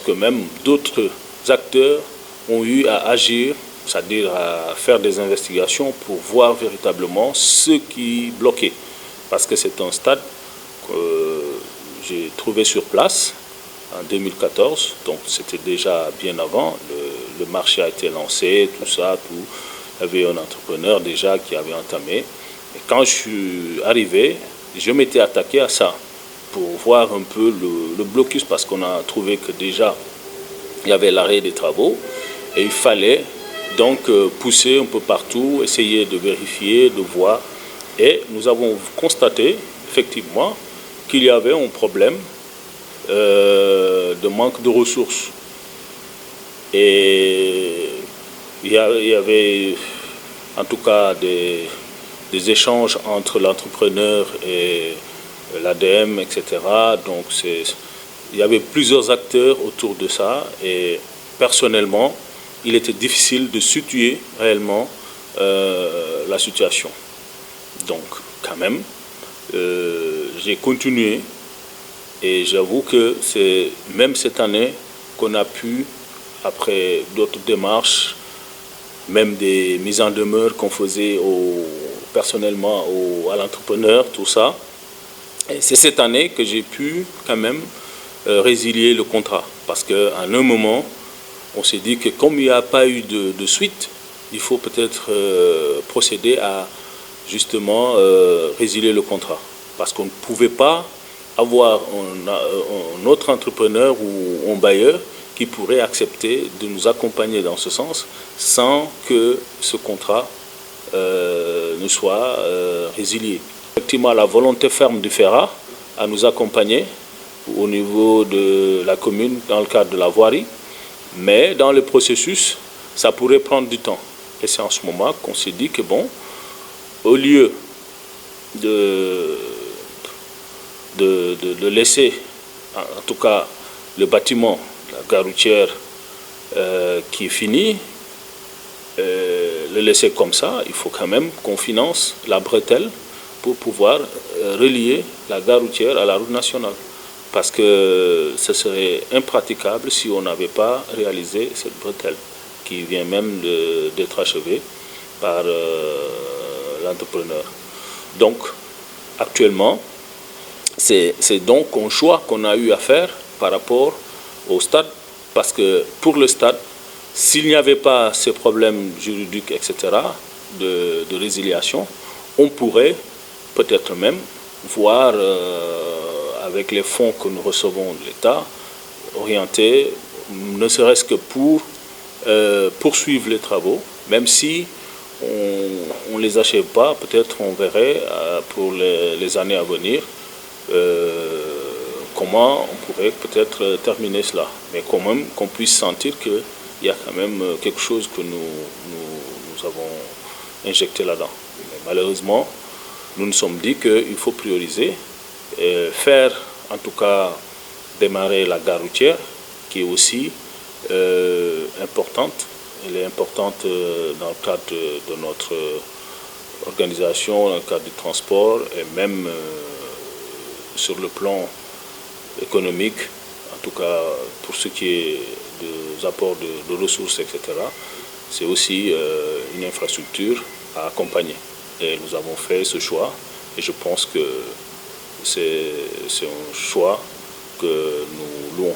sorte que même d'autres acteurs ont eu à agir, c'est-à-dire à faire des investigations pour voir véritablement ce qui bloquait. Parce que c'est un stade que j'ai trouvé sur place en 2014, donc c'était déjà bien avant, le marché a été lancé, tout ça, tout. Il y avait un entrepreneur déjà qui avait entamé. Et quand je suis arrivé, je m'étais attaqué à ça pour voir un peu le blocus, parce qu'on a trouvé que déjà il y avait l'arrêt des travaux et il fallait donc pousser un peu partout, essayer de vérifier, de voir. Et nous avons constaté effectivement qu'il y avait un problème de manque de ressources. Et il y avait en tout cas des échanges entre l'entrepreneur et l'ADM, etc. Donc il y avait plusieurs acteurs autour de ça et personnellement, il était difficile de situer réellement la situation. Donc quand même, j'ai continué et j'avoue que c'est même cette année qu'on a pu, après d'autres démarches, même des mises en demeure qu'on faisait personnellement à l'entrepreneur, tout ça. Et c'est cette année que j'ai pu quand même résilier le contrat. Parce qu'à un moment, on s'est dit que comme il n'y a pas eu de suite, il faut peut-être procéder à justement résilier le contrat. Parce qu'on ne pouvait pas avoir un autre entrepreneur ou un bailleur qui pourrait accepter de nous accompagner dans ce sens sans que ce contrat ne soit résilié. Effectivement, la volonté ferme du FERA à nous accompagner au niveau de la commune dans le cadre de la voirie, mais dans le processus, ça pourrait prendre du temps. Et c'est en ce moment qu'on s'est dit que bon, au lieu de laisser, en tout cas, le bâtiment, la gare routière qui est fini, le laisser comme ça, il faut quand même qu'on finance la bretelle pour pouvoir relier la gare routière à la route nationale. Parce que ce serait impraticable si on n'avait pas réalisé cette bretelle, qui vient même d'être achevée par l'entrepreneur. Donc, actuellement, c'est donc un choix qu'on a eu à faire par rapport au stade, parce que pour le stade, s'il n'y avait pas ces problèmes juridiques, etc., de résiliation, on pourrait peut-être même voir, avec les fonds que nous recevons de l'État, orienter, ne serait-ce que pour poursuivre les travaux, même si on ne les achève pas, peut-être on verrait pour les années à venir comment on pourrait peut-être terminer cela. Mais quand même qu'on puisse sentir qu'il y a quand même quelque chose que nous avons injecté là-dedans. Malheureusement, nous nous sommes dit qu'il faut prioriser, faire en tout cas démarrer la gare routière, qui est aussi importante. Elle est importante dans le cadre de notre organisation, dans le cadre du transport et même sur le plan économique, en tout cas pour ce qui est des apports de ressources, etc. C'est aussi une infrastructure à accompagner. Et nous avons fait ce choix et je pense que c'est un choix que nous louons.